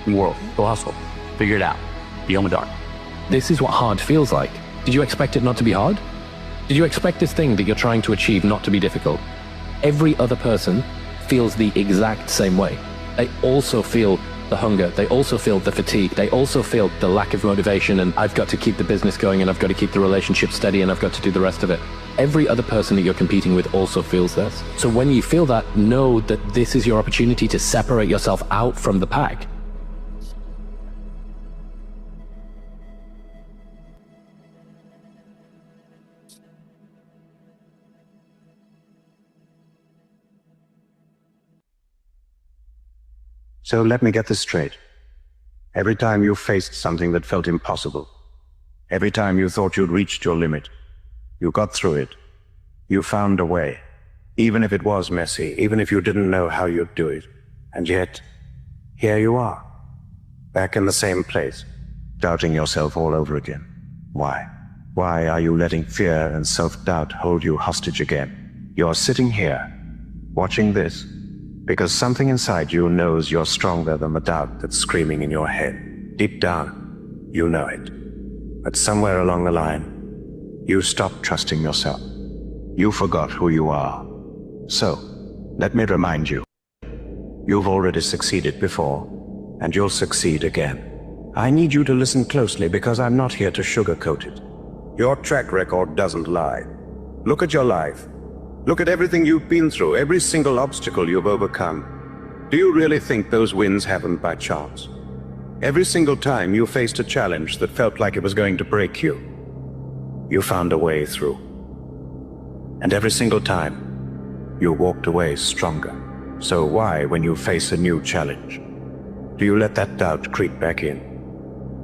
world. Go hustle. Figure it out. Be on the dark. This is what hard feels like. Did you expect it not to be hard? Did you expect this thing that you're trying to achieve not to be difficult? Every other person feels the exact same way. They also feel the hunger, they also feel the fatigue, they also feel the lack of motivation, and I've got to keep the business going, and I've got to keep the relationship steady, and I've got to do the rest of it. Every other person that you're competing with also feels this. So when you feel that, know that this is your opportunity to separate yourself out from the pack. So let me get this straight. Every time you faced something that felt impossible, every time you thought you'd reached your limit, you got through it. You found a way, even if it was messy, even if you didn't know how you'd do it. And yet, here you are, back in the same place, doubting yourself all over again. Why? Why are you letting fear and self-doubt hold you hostage again? You're sitting here, watching this, because something inside you knows you're stronger than the doubt that's screaming in your head. Deep down, you know it. But somewhere along the line, you stopped trusting yourself. You forgot who you are. So, let me remind you, you've already succeeded before, and you'll succeed again. I need you to listen closely because I'm not here to sugarcoat it. Your track record doesn't lie. Look at your life. Look at everything you've been through, every single obstacle you've overcome. Do you really think those wins happened by chance? Every single time you faced a challenge that felt like it was going to break you, you found a way through. And every single time, you walked away stronger. So why, when you face a new challenge, do you let that doubt creep back in?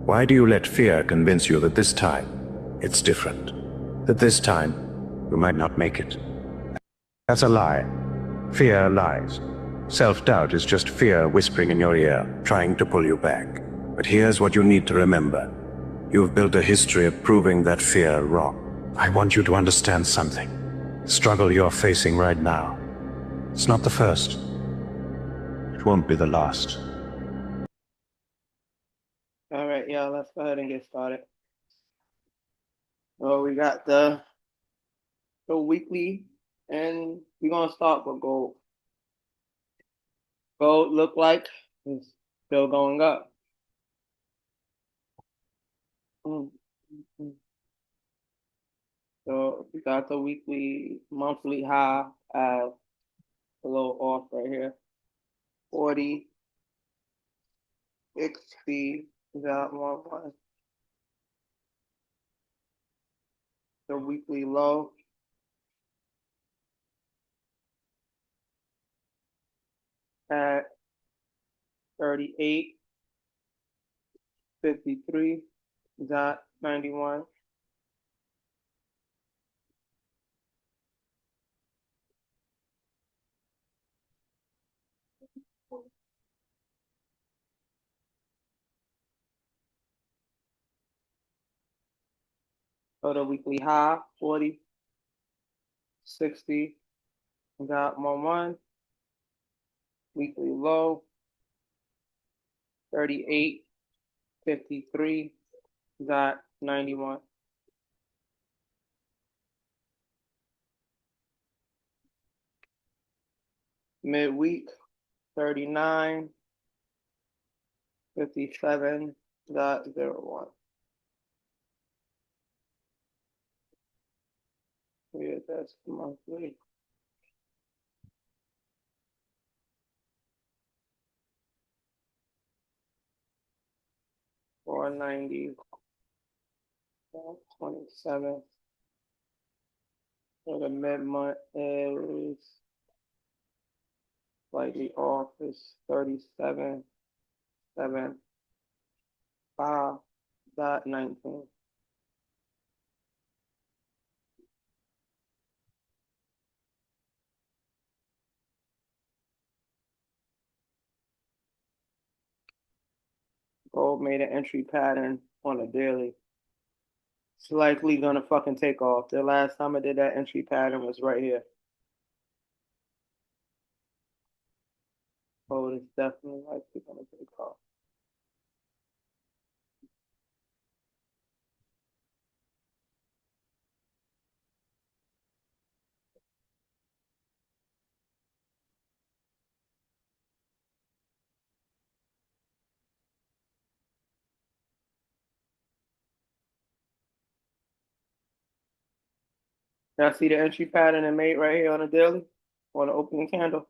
Why do you let fear convince you that this time, it's different? That this time, you might not make it? That's a lie. Fear lies. Self-doubt is just fear whispering in your ear, trying to pull you back. But here's what you need to remember. You've built a history of proving that fear wrong. I want you to understand something. The struggle you're facing right now, it's not the first. It won't be the last. All right, y'all, let's go ahead and get started. Well, we got the weekly, and we're gonna start with gold. Gold look like it's still going up. So we got the weekly, monthly high as a little off right here. 40, 60, got 1. The weekly low. At 38.53.91. So the weekly high, 40, 60, got 1. Weekly low, 38.53.91. Midweek, 39.57.01. Yeah, that's monthly. $490.27. So the mid-month is slightly off. It's 37.75.19. Gold made an entry pattern on a daily. It's likely gonna fucking take off. The last time I did that entry pattern was right here. Gold is definitely likely gonna take off. Y'all see the entry pattern it made right here on the daily, on the opening candle?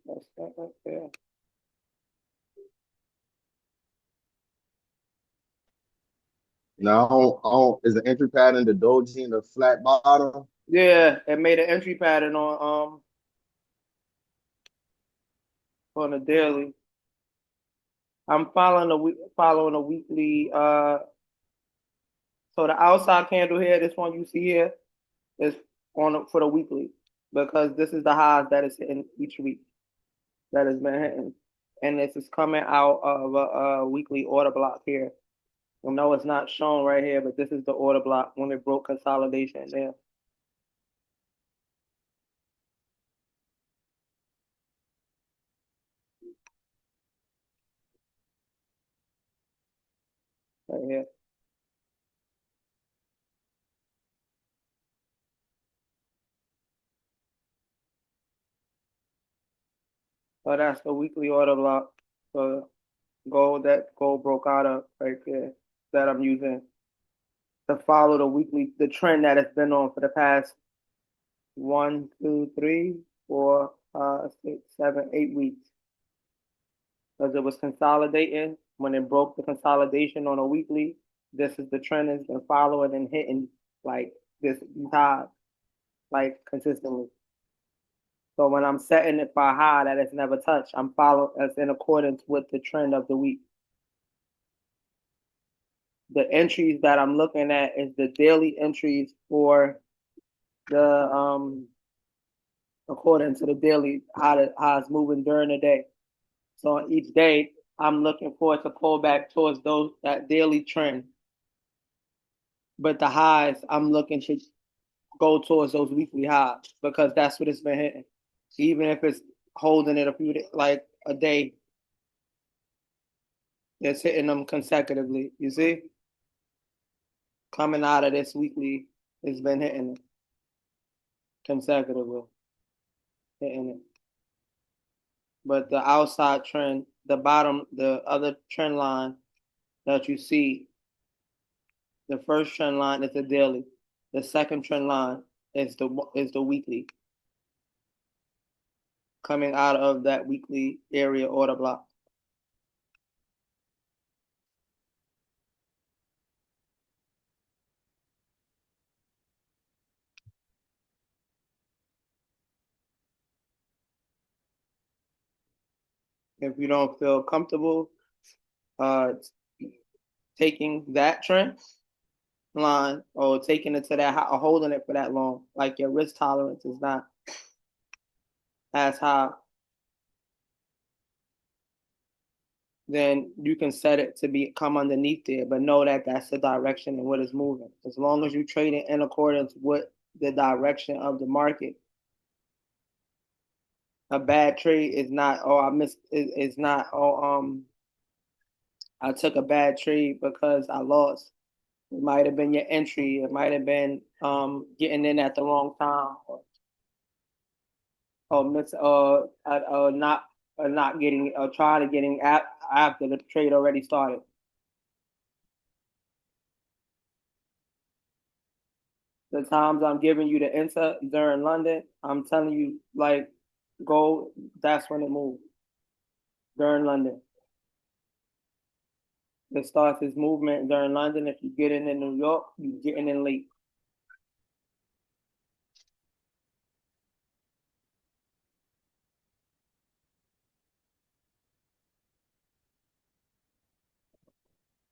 That's that right there. Now, is the entry pattern the doji and the flat bottom? Yeah, it made an entry pattern on the daily. I'm following a weekly. So the outside candle here, this one you see here, is for the weekly because this is the highs that is hitting each week that has been hitting, and this is coming out of a weekly order block here. I know it's not shown right here, but this is the order block when it broke consolidation there. Right here. So that's the weekly order block. So gold broke out of right there that I'm using to follow the trend that it's been on for the past 1, 2, 3, 4, 5, 6, 7, 8 weeks. Because it was consolidating. When it broke the consolidation on a weekly, this is the trend it's been following and hitting like this high, like consistently. So when I'm setting it for a high that it's never touched, I'm following that's in accordance with the trend of the week. The entries that I'm looking at is the daily entries for the according to the daily how it's moving during the day. So on each day, I'm looking for it to pull back towards that daily trend. But the highs, I'm looking to go towards those weekly highs because that's what it's been hitting. Even if it's holding it like a day, it's hitting them consecutively. You see? Coming out of this weekly, it's been hitting it consecutively. Hitting it. But the outside trend, the other trend line that you see, the first trend line is the daily. The second trend line is the weekly. Coming out of that weekly area order block. If you don't feel comfortable taking that trend line or taking it to that or holding it for that long, like your risk tolerance is not as high, then you can set it to come underneath there, but know that that's the direction and what is moving. As long as you trade it in accordance with the direction of the market, a bad trade is not. Oh, I missed. It's not. Oh, I took a bad trade because I lost. It might have been your entry. It might have been getting in at the wrong time, or miss not getting trying to getting after the trade already started. The times I'm giving you the enter during London, I'm telling you like go. That's when it moves during London. It starts its movement during London. If you get in New York, you're getting in late.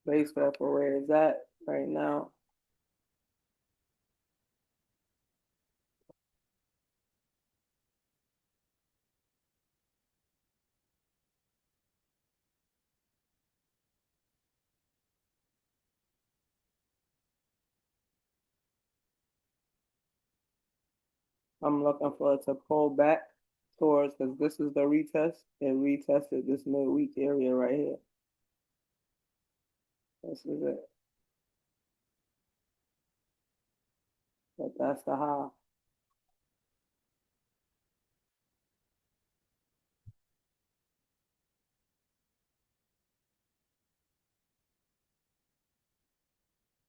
Based off of where it's at right now. I'm looking for it to pull back towards because this is the retest. It retested this midweek area right here. This is it. But that's the high.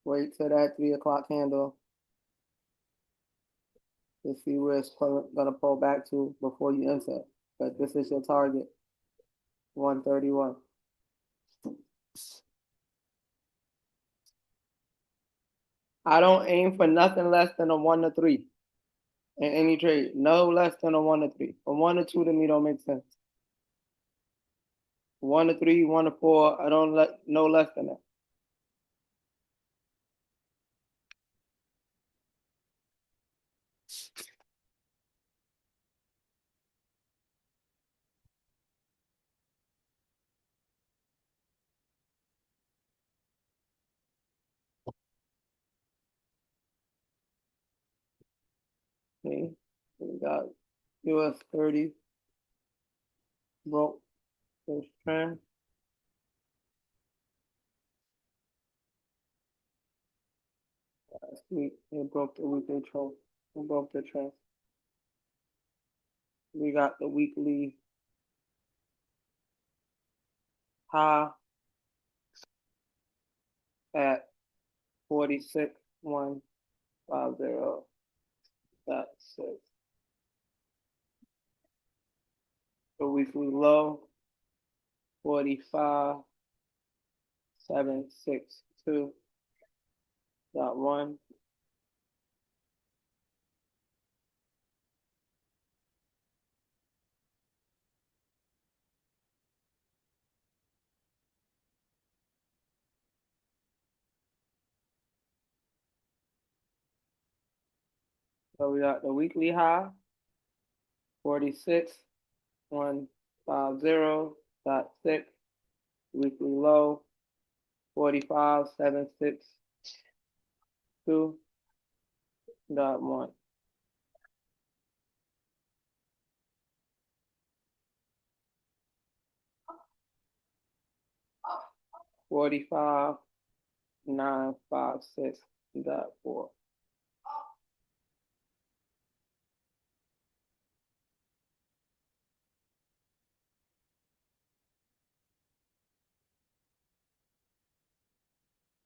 Wait till that 3 o'clock candle to see where it's gonna pull back to before you enter. But this is your target, 131. I don't aim for nothing less than a 1 to 3 in any trade. No less than a 1 to 3. A 1 to 2 to me don't make sense. 1 to 3, 1 to 4. I don't let no less than that. Okay. We got US 30 broke this trend. Last week it broke the weekly trend. It broke the trend. We got the weekly high at 46,150.6. The weekly low 45,762.1. So we got the weekly high 46,150.6. Weekly low 45,762.1. $45,956.4.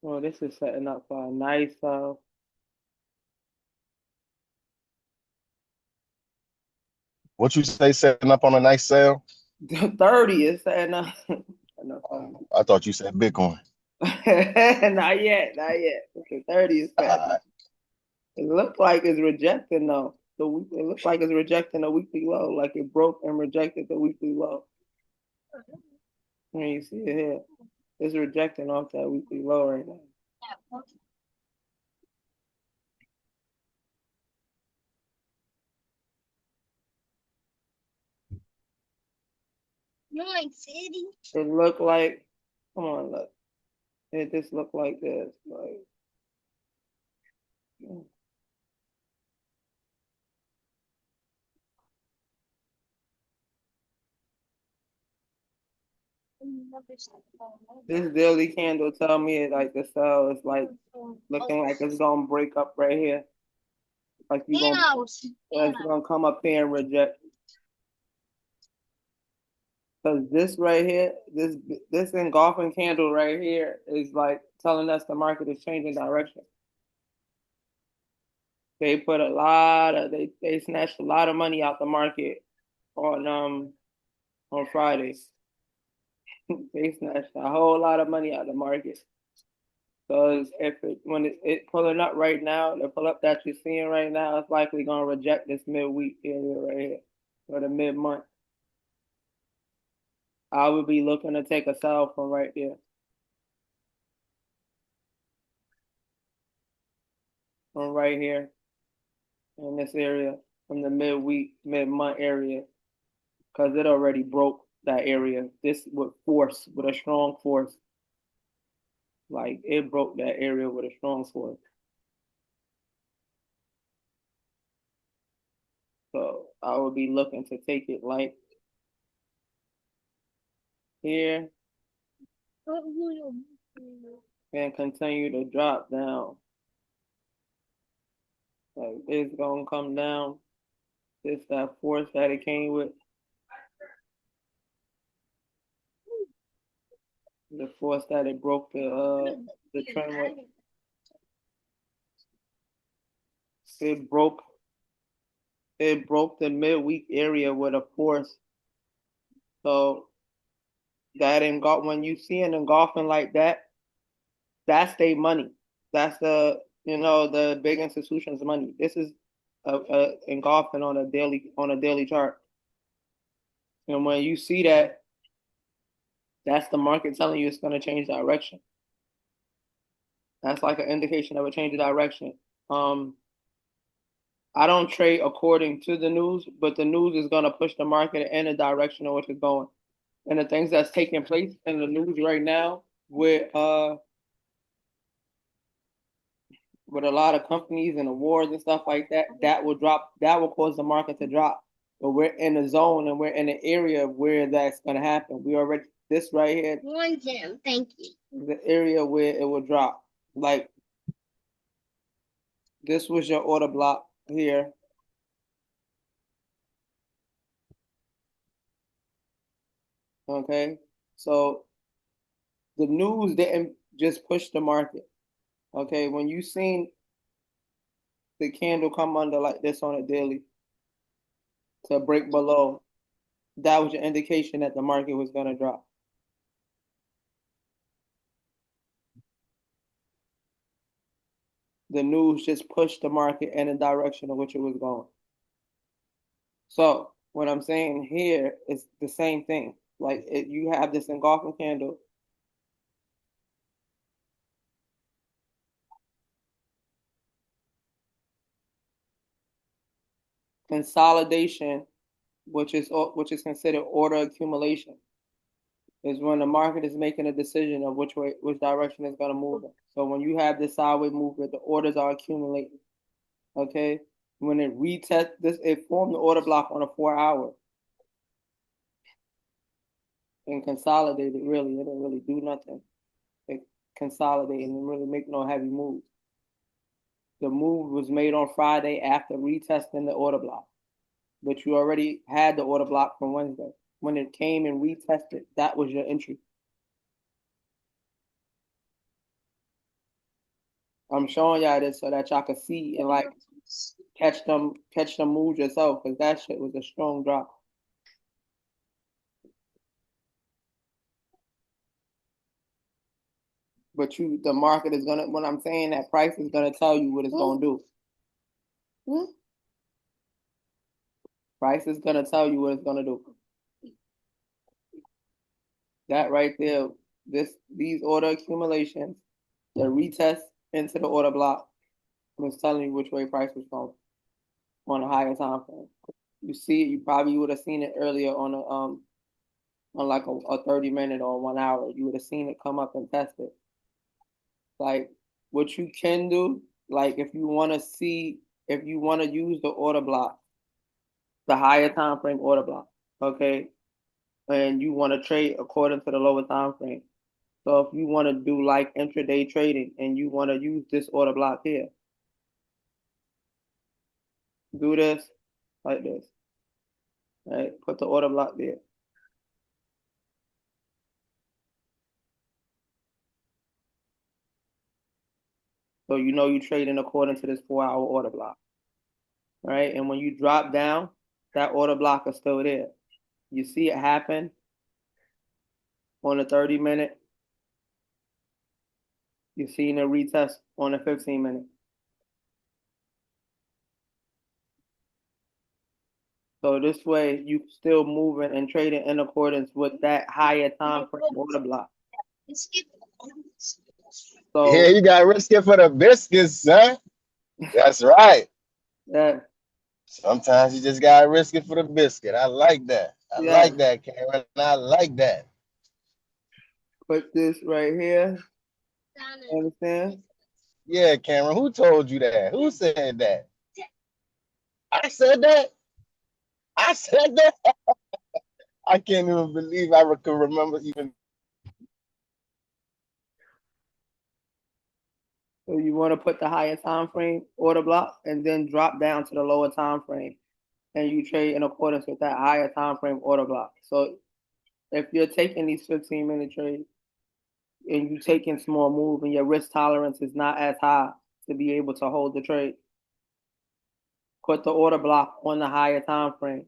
Well, this is setting up for a nice What you say, setting up on a nice sale? 30 is setting up. I thought you said Bitcoin. Not yet, not yet. Okay, 30 is setting up. It looks like it's rejecting though. It looks like it's rejecting a weekly low, like it broke and rejected the weekly low. When you see it here, it's rejecting off that weekly low right now. It looked like, come on, look. It just looked like this, like. This daily candle tell me like the sell is like looking like it's gonna break up right here. Like it's gonna come up here and reject. Because this right here, this engulfing candle right here is like telling us the market is changing direction. They put they snatched a lot of money out the market on Fridays. They snatched a whole lot of money out of the market. Because when it pulling up right now, the pull up that you're seeing right now, it's likely gonna reject this midweek area right here or the mid month. I would be looking to take a sell from right there. From right here in this area, from the midweek, mid-month area, because it already broke that area. This with a strong force. Like it broke that area with a strong force. So I would be looking to take it like here and continue to drop down. Like it's gonna come down. It's that force that it came with. The force that it broke the trend with. it broke the midweek area with a force. So that when you see an engulfing like that, that's their money. That's the big institutions' money. This is engulfing on a daily chart. And when you see that, that's the market telling you it's going to change direction. That's like an indication of a change of direction. I don't trade according to the news, but the news is going to push the market in a direction in which it's going. And the things that's taking place in the news right now with a lot of companies and awards and stuff like that, that will cause the market to drop. But we're in a zone and we're in an area where that's going to happen. We already, this right here, Thank you. the area where it will drop. Like, this was your order block here. Okay, so the news didn't just push the market. Okay, when you seen the candle come under like this on a daily to break below, that was your indication that the market was going to drop. The news just pushed the market in the direction in which it was going. So what I'm saying here is the same thing. Like, you have this engulfing candle. Consolidation, which is considered order accumulation, is when the market is making a decision of which direction it's going to move in. So when you have this sideways movement, the orders are accumulating. Okay, when it retests this, it formed the order block on a 4-hour and consolidated. Really, it didn't really do nothing. It consolidated and really make no heavy moves. The move was made on Friday after retesting the order block, but you already had the order block from Wednesday. When it came and retested, that was your entry. I'm showing y'all this so that y'all can see and like catch them moves yourself, because that shit was a strong drop. But the market is gonna, when I'm saying that, price is gonna tell you what it's gonna do. Price is gonna tell you what it's gonna do. That right there, these order accumulations, the retest into the order block, was telling you which way price was going on a higher time frame. You see it, you probably would have seen it earlier on like a 30-minute or 1 hour. You would have seen it come up and test it. Like, what you can do, like, if you want to use the order block, the higher time frame order block, okay, and you want to trade according to the lower time frame. So if you want to do like intraday trading and you want to use this order block here, do this like this. Right? Put the order block there. So you know you trading according to this 4-hour order block. Right? And when you drop down, that order block is still there. You see it happen on the 30-minute. You're seeing a retest on the 15-minute. So this way, you still moving and trading in accordance with that higher time frame order block. So Yeah, you got risk it for the biscuits, son. That's right. yeah, Sometimes you just gotta risk it for the biscuit. I like that. I yeah. like that, Karen. I like that. Put this right here. Understand? Yeah, Cameron. Who told you that? Who said that? I said that. I said that. I can't even believe I can remember even. So you want to put the higher time frame order block and then drop down to the lower time frame, and you trade in accordance with that higher time frame order block. So if you're taking these 15-minute trades and you're taking small move and your risk tolerance is not as high to be able to hold the trade, put the order block on the higher time frame.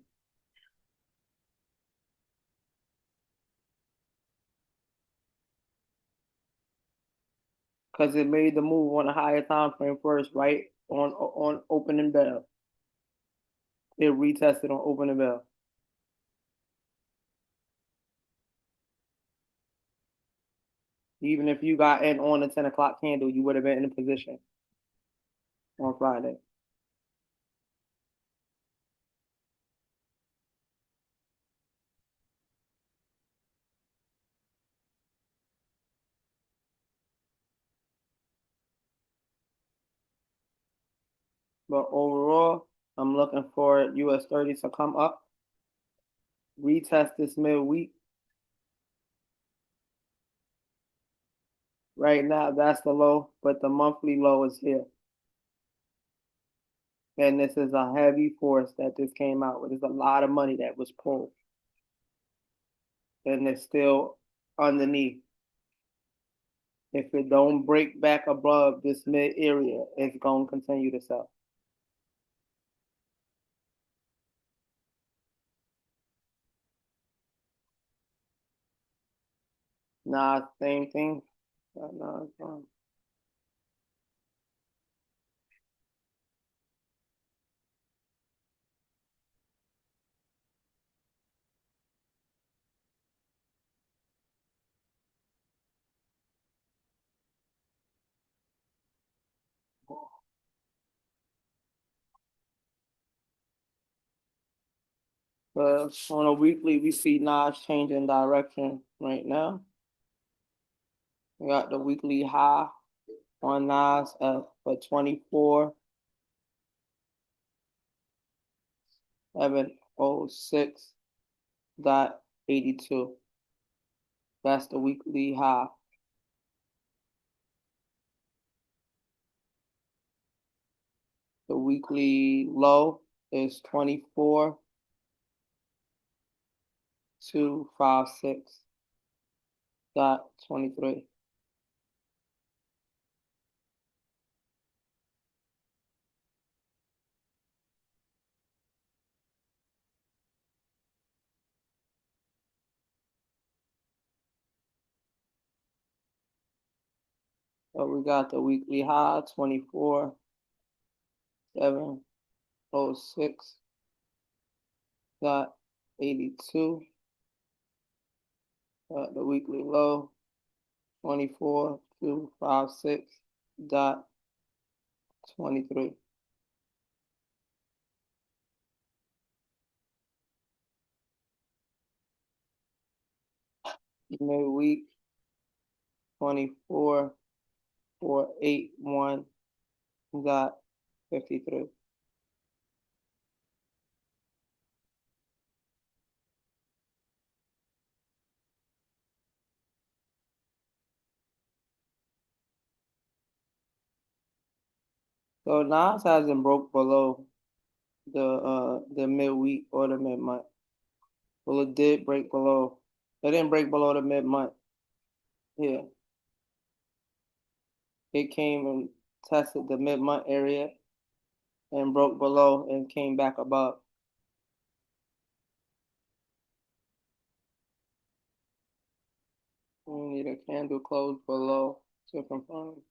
Because it made the move on the higher time frame first, right? On opening bell. It retested on opening bell. Even if you got in on the 10 o'clock candle, you would have been in a position on Friday. But overall, I'm looking for US 30 to come up, retest this midweek. Right now, that's the low, but the monthly low is here. And this is a heavy force that this came out with. There's a lot of money that was pulled. And it's still underneath. If it don't break back above this mid area, it's going to continue to sell. Nah, same thing. Nah, it's fine. But on a weekly, we see Nas changing direction right now. We got the weekly high on Nas for 24,706.82. That's the weekly high. The weekly low is 24,256.23. So we got the weekly high, 24,706.82. The weekly low, 24,256.23. Midweek, 24,481.53. So Nas hasn't broke below the midweek or the mid-month. Well, it did break below. It didn't break below the mid-month. Yeah. It came and tested the mid-month area and broke below and came back above. We need a candle close below to confirm.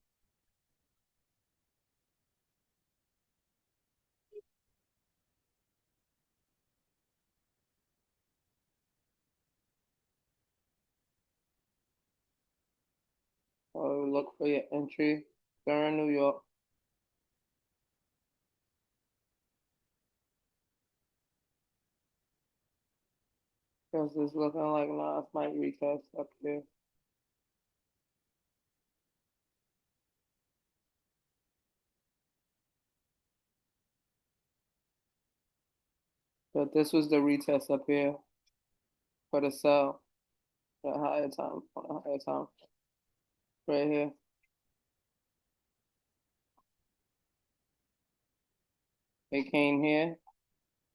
So look for your entry. They're in New York. Because it's looking like Nas might retest up there. But this was the retest up here for the sell. The higher time, right here. It came here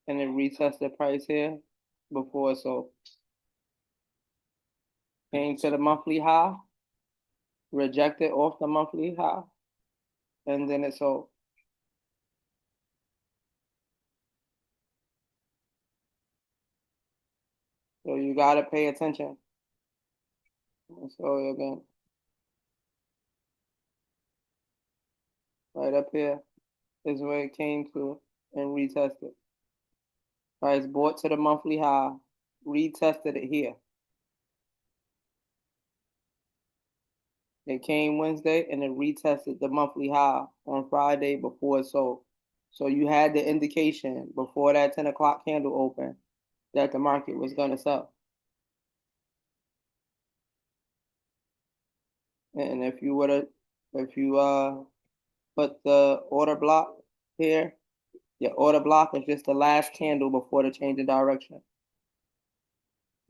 and it retested price here before it sold. Came to the monthly high, rejected off the monthly high, and then it sold. So you gotta pay attention. Let's go again. Right up here is where it came to and retested. All right, it's bought to the monthly high, retested it here. It came Wednesday and it retested the monthly high on Friday before it sold. So you had the indication before that 10 o'clock candle open that the market was gonna sell. And if you put the order block here, your order block is just the last candle before the change of direction.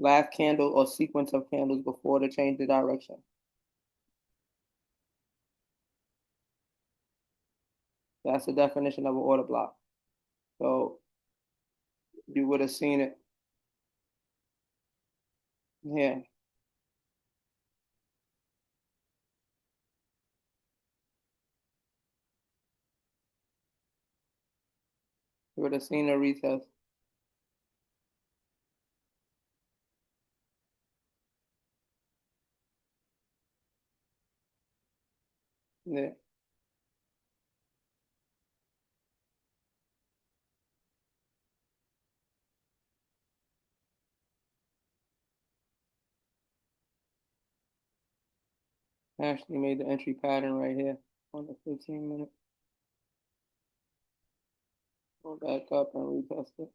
Last candle or sequence of candles before the change of direction. That's the definition of an order block. So you would have seen it here. You would have seen a retest. Yeah. Actually made the entry pattern right here on the 15-minute. Go back up and retest it.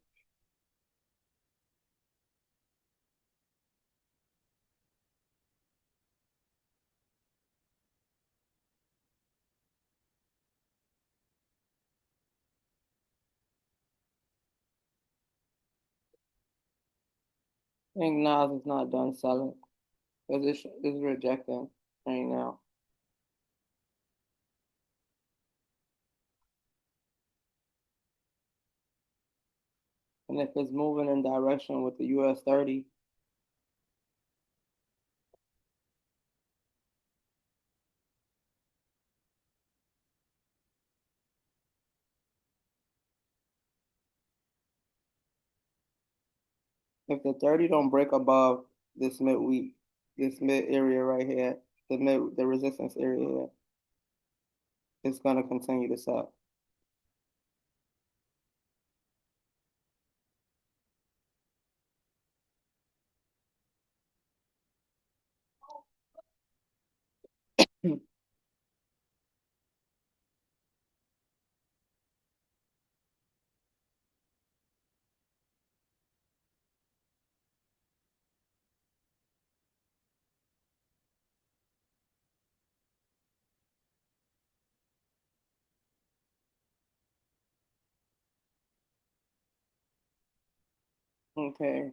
I think Nas is not done selling because it's rejecting right now. And if it's moving in direction with the US 30, if the 30 don't break above this midweek, this mid area right here, the resistance area here, it's gonna continue to sell. Okay.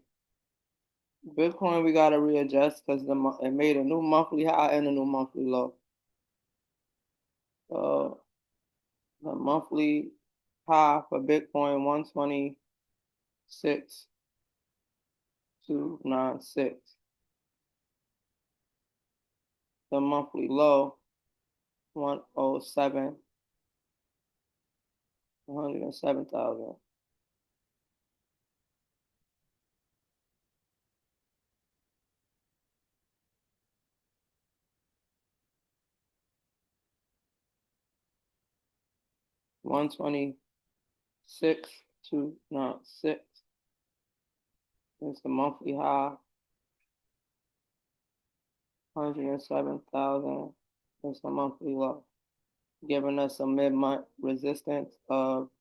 Bitcoin, we gotta readjust because it made a new monthly high and a new monthly low. So the monthly high for Bitcoin 126,296. The monthly low 107, 107,000. $126,296 is the monthly high. 107,000 is the monthly low, giving us a mid-month resistance of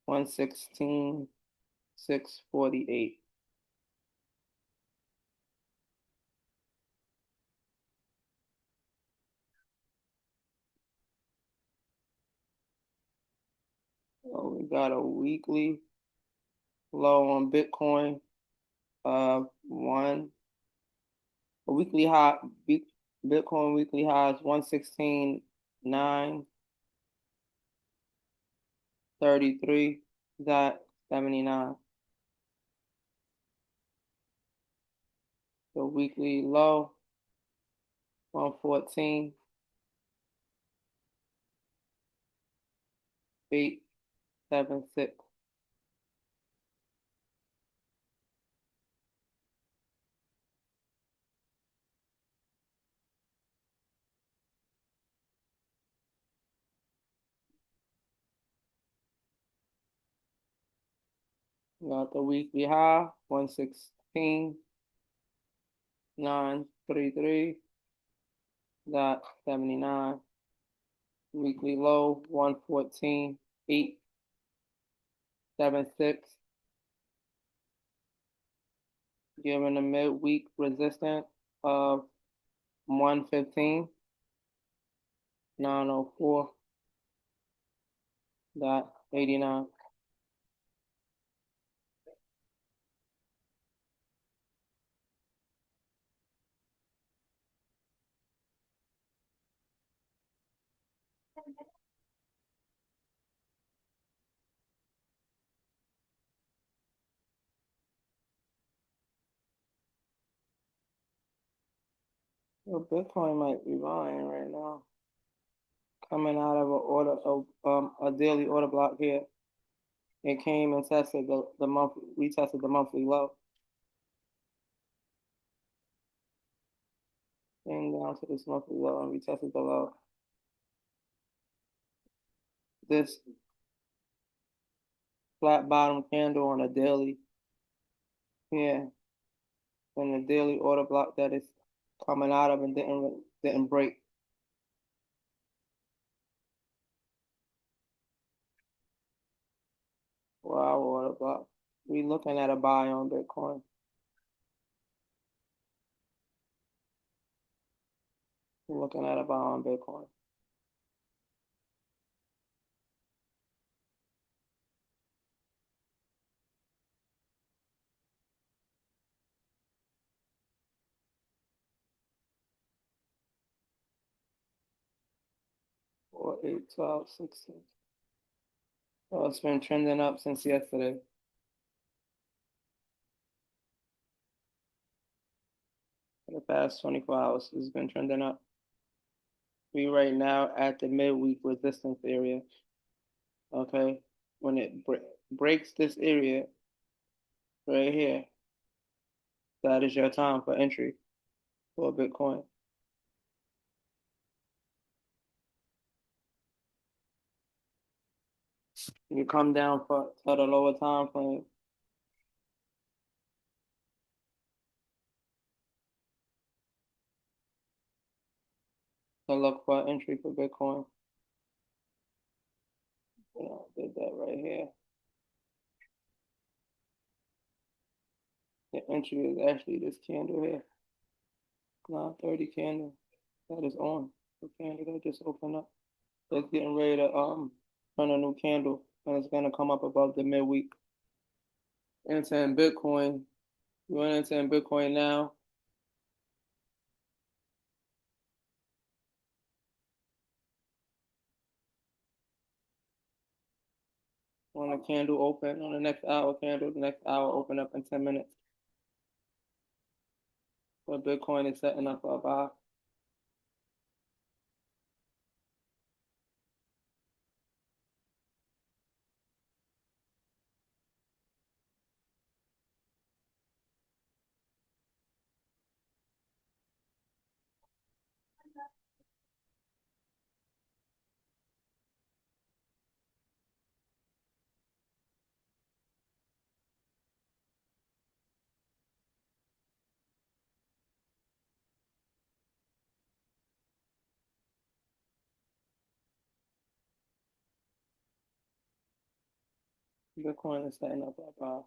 116,648. So we got a weekly low on Bitcoin of a weekly high. Bitcoin weekly high is 116,933.79. The weekly low 114,876. Got the weekly high, 116,933.79. Weekly low, 114,876. Giving a midweek resistance of 115,904.89. Well, Bitcoin might be buying right now. Coming out of a daily order block here. It came and tested the monthly. We tested the monthly low. Came down to this monthly low and we tested the low. This flat bottom candle on a daily here, and the daily order block that is coming out of and didn't break. Wow, order block. We looking at a buy on Bitcoin. We're looking at a buy on Bitcoin. Or 8, 12, 16. So it's been trending up since yesterday. For the past 24 hours, it's been trending up. We right now at the midweek resistance area. Okay, when it breaks this area right here, that is your time for entry for Bitcoin. You come down to the lower time frame. To look for entry for Bitcoin. Yeah, I did that right here. The entry is actually this candle here. 9:30 candle that is on. The candle that just opened up. It's getting ready to run a new candle, and it's gonna come up above the midweek. Into in Bitcoin. You want into in Bitcoin now. On a candle open, on the next hour candle, the next hour open up in 10 minutes. But Bitcoin is setting up for a buy. Bitcoin is setting up for a buy.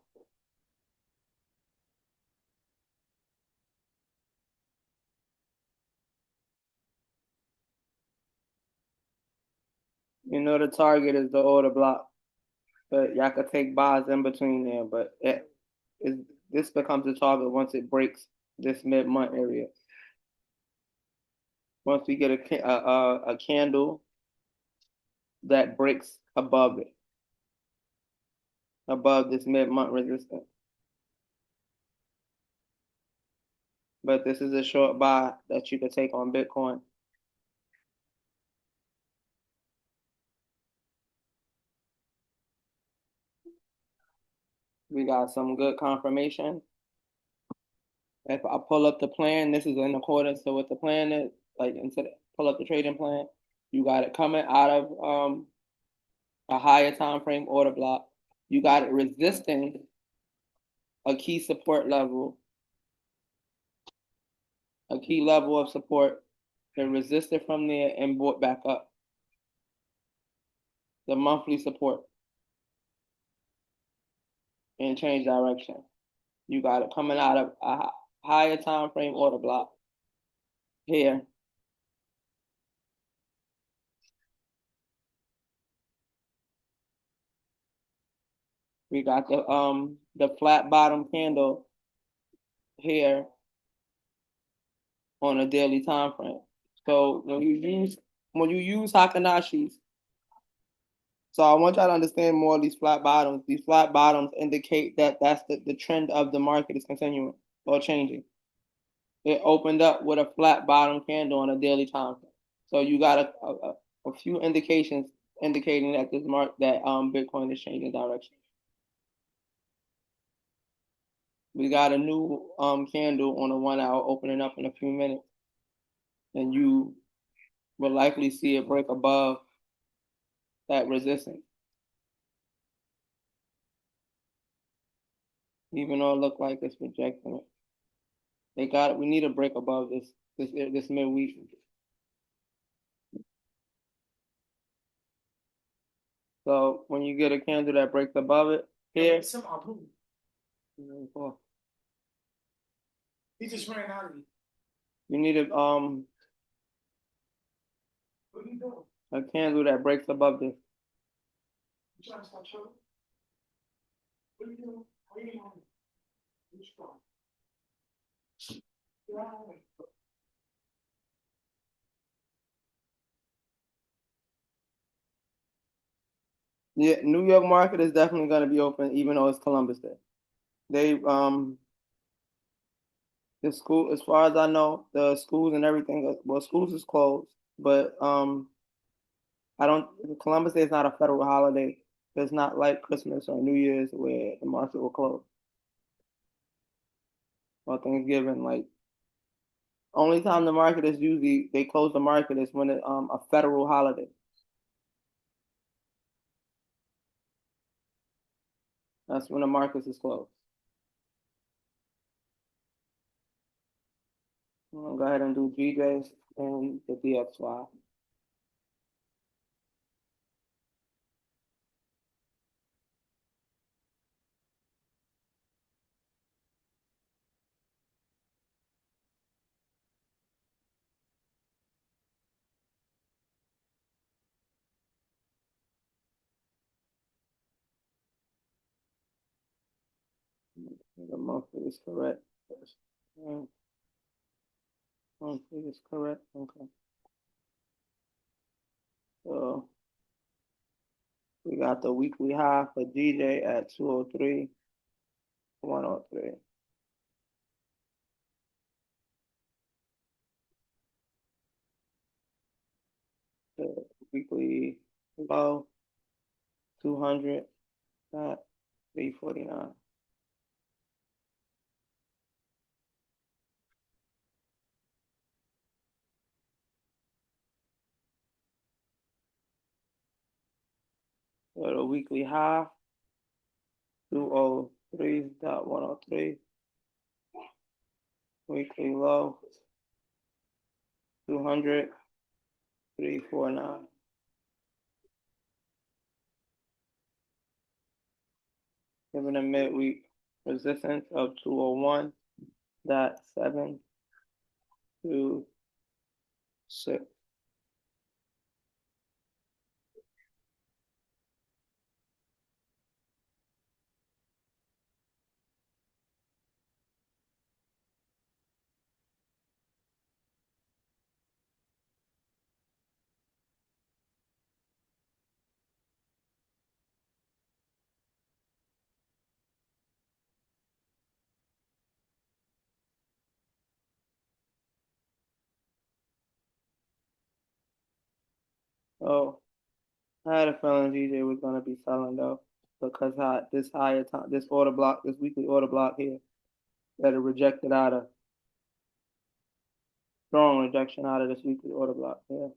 You know the target is the order block, but y'all could take buys in between there. But this becomes the target once it breaks this mid-month area. Once we get a candle that breaks above it, above this mid-month resistance. But this is a short buy that you could take on Bitcoin. We got some good confirmation. If I pull up the plan, this is in accordance to what the plan is. Like pull up the trading plan, you got it coming out of a higher time frame order block. You got it resisting a key support level, a key level of support, then resisted from there and brought back up. The monthly support and change direction. You got it coming out of a higher time frame order block here. We got the flat bottom candle here on a daily time frame. So when you use Hakanashis, so I want y'all to understand more of these flat bottoms. These flat bottoms indicate that that's the trend of the market is continuing or changing. It opened up with a flat bottom candle on a daily time frame. So you got a few indications indicating that Bitcoin is changing direction. We got a new candle on a 1 hour opening up in a few minutes. And you will likely see it break above that resistance. Even though it looked like it's rejecting it. We need a break above this midweek. So when you get a candle that breaks above it, here. He just ran out of you. You need a candle that breaks above this. You trying to stop showing? What are you doing? How are you doing? You strong. Yeah, New York market is definitely going to be open, even though it's Columbus Day. They the school, as far as I know, the schools and everything. Well, schools is closed, but I don't. Columbus Day is not a federal holiday. It's not like Christmas or New Year's where the market will close. Or Thanksgiving, like only time the market is usually they close the market is when it's a federal holiday. That's when the market is closed. I'm gonna go ahead and do GJs and the DXY. The monthly is correct. Monthly is correct. Okay. So we got the weekly high for GJ at 203, 103. The weekly low 200 at 349. So the weekly high 203.103. Weekly low 200 349. Given a midweek resistance of 201.726. Oh, I had a feeling DJ was gonna be selling though, because this higher time, this order block, this weekly order block here, that it rejected out of strong rejection out of this weekly order block. Yeah,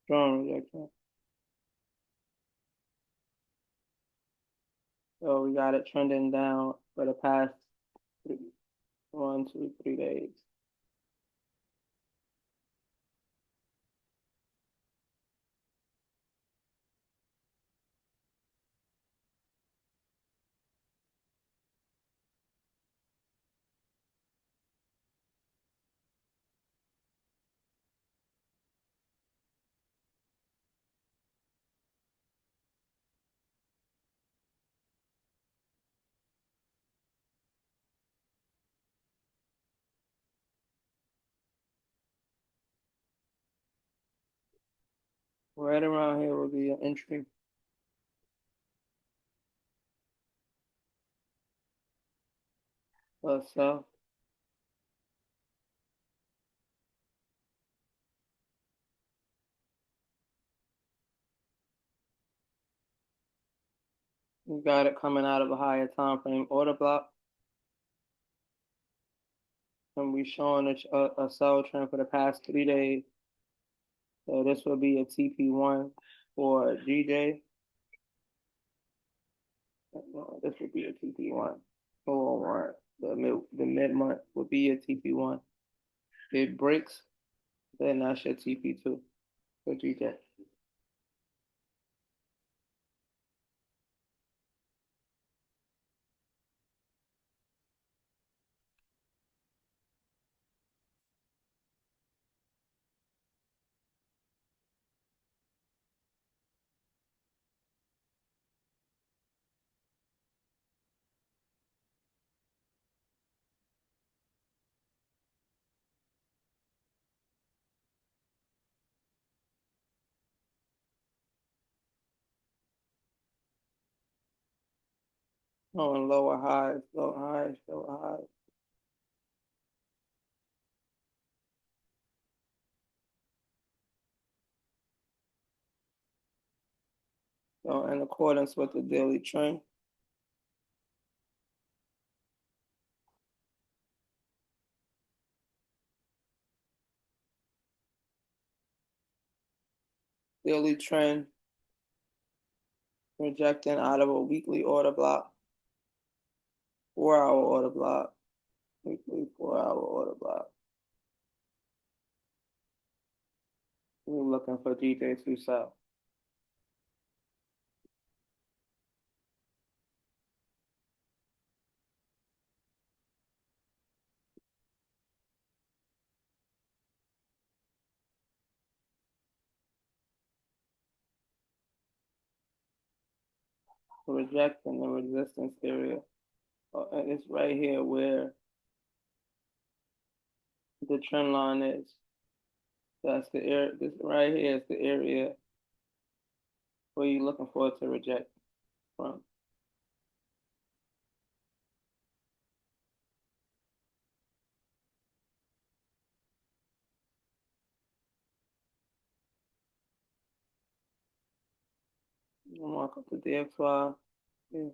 strong rejection. So we got it trending down for the past 1, 2, 3 days. Right around here will be an entry. So we got it coming out of a higher time frame order block. And we showing a sell trend for the past 3 days. So this will be a TP1 for GJ. This would be a TP1. Or the mid month would be a TP1. If it breaks, then that's your TP2 for GJ. Oh, and lower highs, lower highs, lower highs. So in accordance with the daily trend, rejecting out of a weekly order block, 4-hour order block, weekly 4-hour order block. We're looking for GJ to sell. Rejecting the resistance area. And it's right here where the trend line is. That's the area. This right here is the area where you're looking for it to reject from. Mark up the DXY. Yeah.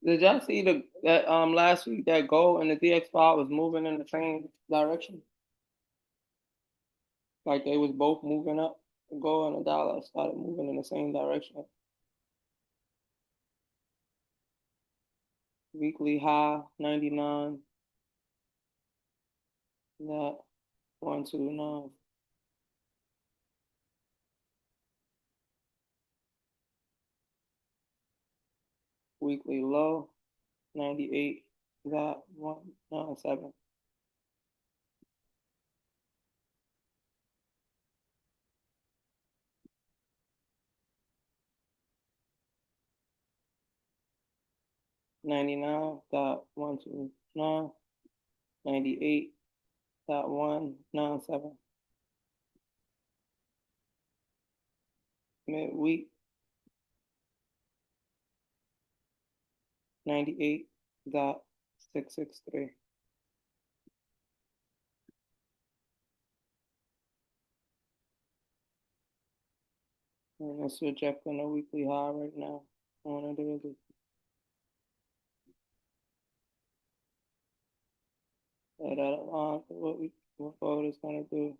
Did y'all see that last week that gold and the DXY was moving in the same direction? Like they was both moving up. The gold and the dollar started moving in the same direction. Weekly high 99. That 129. Weekly low 98.197. $99.129, 98.197. Midweek 98.663. And it's rejecting a weekly high right now on a daily. So that aligns with what gold is going to do.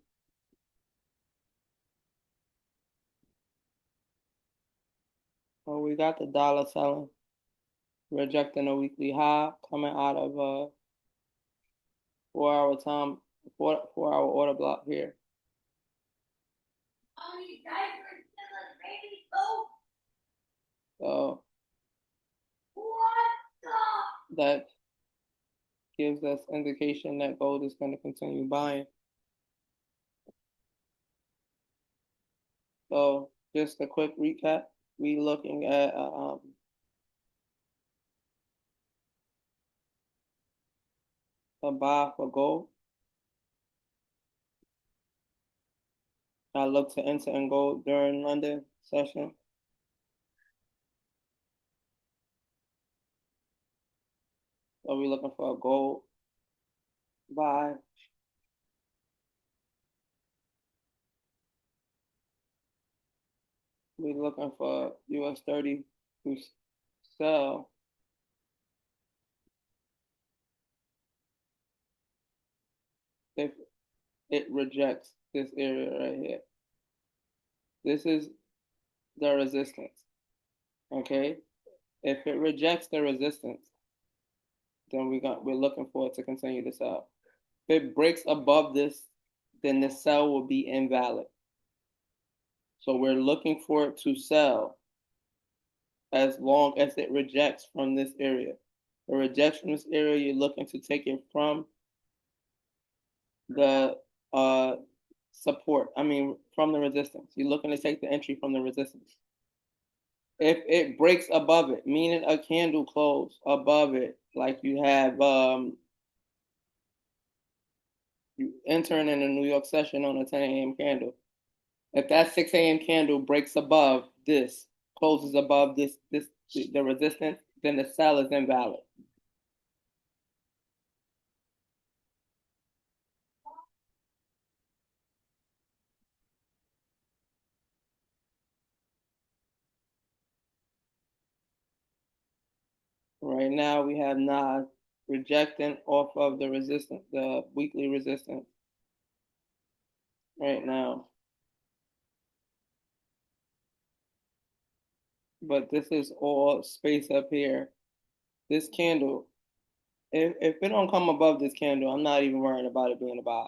Well, we got the dollar selling, rejecting a weekly high, coming out of a 4 hour time, 4 hour order block here. So that gives us indication that gold is going to continue buying. So just a quick recap, we looking at a buy for gold. I look to enter in gold during London session. So we're looking for a gold buy. We're looking for US30 to sell. If it rejects this area right here. This is the resistance, okay? If it rejects the resistance, then we're looking for it to continue to sell. If it breaks above this, then the sell will be invalid. So we're looking for it to sell as long as it rejects from this area. The rejection from this area, you're looking to take it from the support. From the resistance. You're looking to take the entry from the resistance. If it breaks above it, meaning a candle close above it, like you have you entering in a New York session on a 10 a.m. candle. If that 6 a.m. candle breaks above this, closes above the resistance, then the sell is invalid. Right now we have NAS rejecting off of the resistance, the weekly resistance. Right now. But this is all space up here. This candle, if it don't come above this candle, I'm not even worried about it being a buy.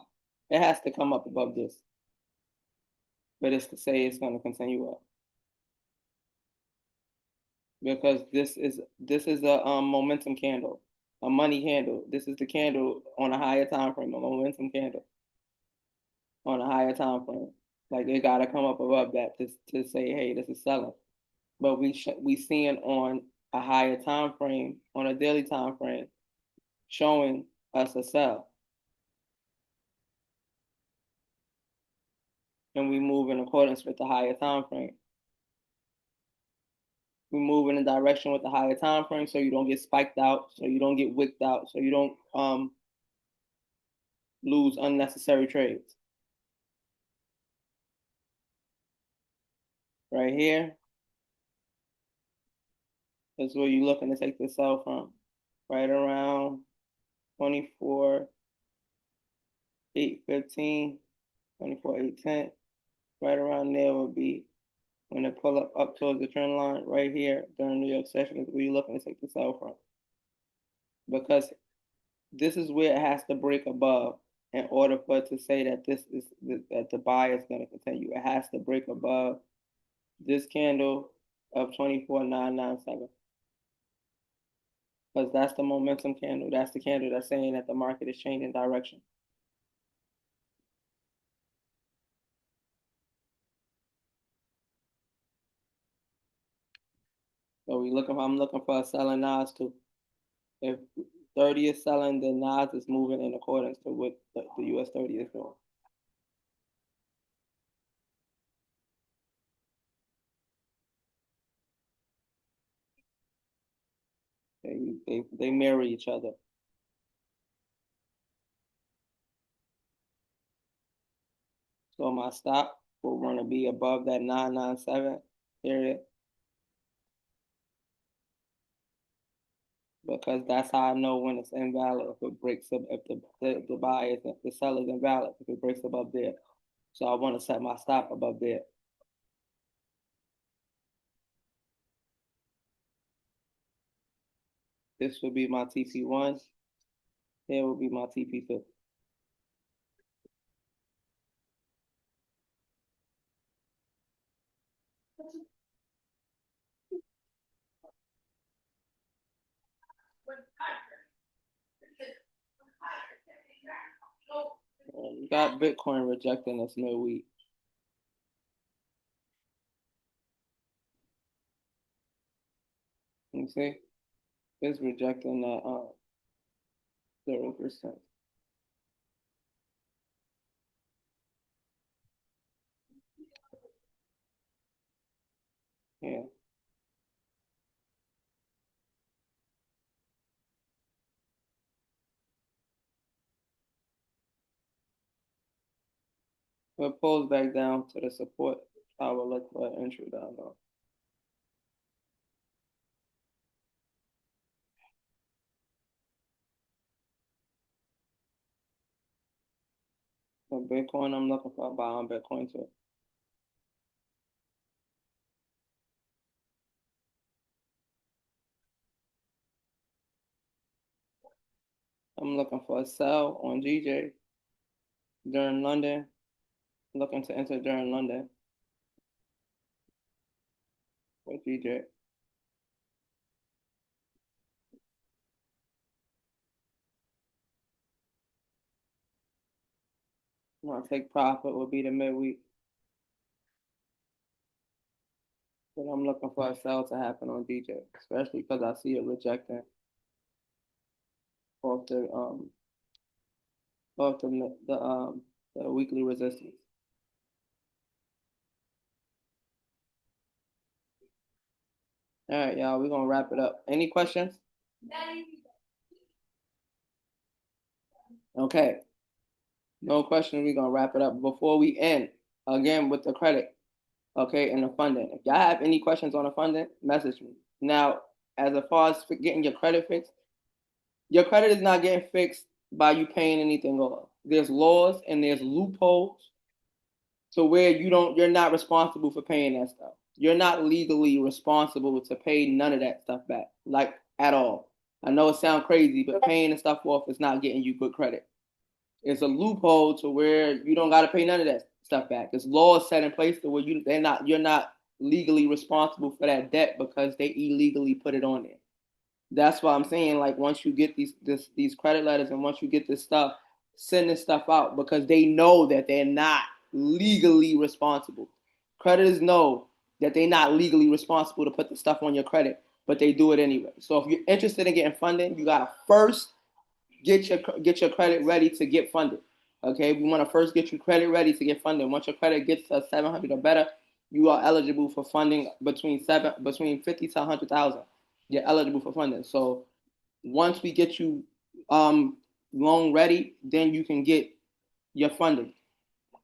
It has to come up above this. But it's to say it's going to continue up. Because this is a momentum candle, a money candle. This is the candle on a higher time frame, a momentum candle on a higher time frame. Like it got to come up above that to say, hey, this is selling. But we seeing on a higher time frame, on a daily time frame, showing us a sell. And we move in accordance with the higher time frame. We move in a direction with the higher time frame so you don't get spiked out, so you don't get wicked out, so you don't lose unnecessary trades. Right here is where you're looking to take the sell from. Right around 24,815, 24,810. Right around there would be when it pull up towards the trend line right here during New York session is where you're looking to take the sell from. Because this is where it has to break above in order for it to say that that the buy is going to continue. It has to break above this candle of 24,997. Because that's the momentum candle. That's the candle that's saying that the market is changing direction. So I'm looking for a selling NAS too. If 30 is selling, then NAS is moving in accordance to what the US30 is doing. They mirror each other. So my stop will want to be above that 997 area. because that's how I know when it's invalid. If it breaks up, if the buy is the seller's invalid, if it breaks above there. So I want to set my stop above there. This would be my TP1. Here will be my TP2. You got Bitcoin rejecting this midweek. You see? It's rejecting that 0%. Yeah. If it pulls back down to the support, I will look for an entry down though. For Bitcoin, I'm looking for a buy on Bitcoin too. I'm looking for a sell on GJ during London. Looking to enter during London with GJ. Want to take profit will be the midweek. But I'm looking for a sell to happen on DJ, especially because I see it rejecting off the weekly resistance. All right, y'all, we're gonna wrap it up. Any questions? Okay. No question, we're gonna wrap it up. Before we end, again with the credit, okay, and the funding. If y'all have any questions on the funding, message me. Now, as far as getting your credit fixed, your credit is not getting fixed by you paying anything off. There's laws and there's loopholes to where you're not responsible for paying that stuff. You're not legally responsible to pay none of that stuff back, like at all. I know it sounds crazy, but paying the stuff off is not getting you good credit. It's a loophole to where you don't got to pay none of that stuff back. There's laws set in place to where you're not legally responsible for that debt because they illegally put it on there. That's why I'm saying, like, once you get these credit letters and once you get this stuff, send this stuff out because they know that they're not legally responsible. Creditors know that they're not legally responsible to put the stuff on your credit, but they do it anyway. So if you're interested in getting funding, you gotta first get your credit ready to get funded. Okay, we want to first get your credit ready to get funded. Once your credit gets to 700 or better, you are eligible for funding between 50 to 100,000. You're eligible for funding. So once we get you loan ready, then you can get your funding.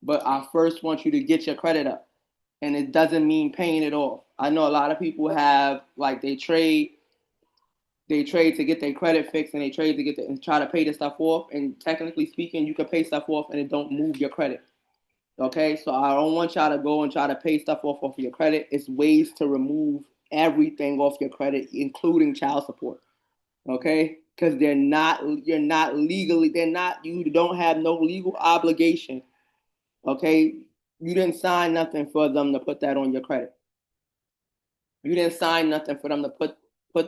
But I first want you to get your credit up, and it doesn't mean paying it off. I know a lot of people have like they trade to get their credit fixed and they trade to get and try to pay the stuff off. And technically speaking, you can pay stuff off and it don't move your credit. Okay, so I don't want y'all to go and try to pay stuff off of your credit. It's ways to remove everything off your credit, including child support. Okay, because you don't have no legal obligation. Okay, you didn't sign nothing for them to put that on your credit. You didn't sign nothing for them to put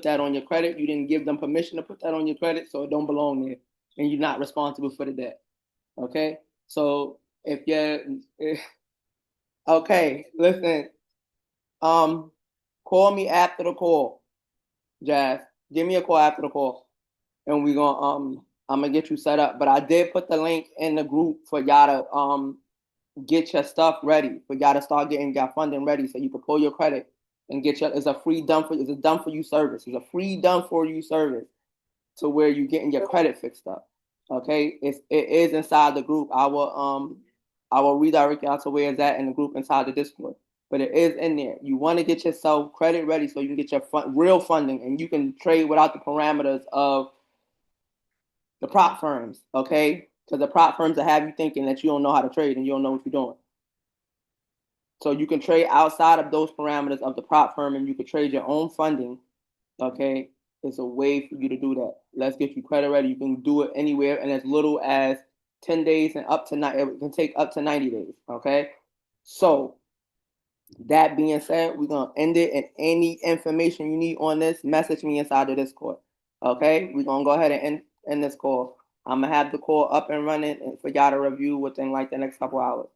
that on your credit. You didn't give them permission to put that on your credit, so it don't belong there, and you're not responsible for the debt. Okay, so if you're okay, listen. Call me after the call, Jazz. Give me a call after the call, and we gonna I'm gonna get you set up. But I did put the link in the group for y'all to get your stuff ready, for y'all to start getting your funding ready, so you can pull your credit and get your. It's a done for you service. It's a free done for you service to where you getting your credit fixed up. Okay, it is inside the group. I will redirect y'all to where it's at in the group inside the Discord. but it is in there. You want to get yourself credit ready so you can get your real funding, and you can trade without the parameters of the prop firms, okay? Because the prop firms will have you thinking that you don't know how to trade and you don't know what you're doing. So you can trade outside of those parameters of the prop firm, and you can trade your own funding, okay? It's a way for you to do that. Let's get you credit ready. You can do it anywhere in as little as 10 days and up to it can take up to 90 days, okay? So that being said, we're going to end it, and any information you need on this, message me inside of Discord, okay? We're going to go ahead and end this call. I'm going to have the call up and running for y'all to review within like the next couple hours.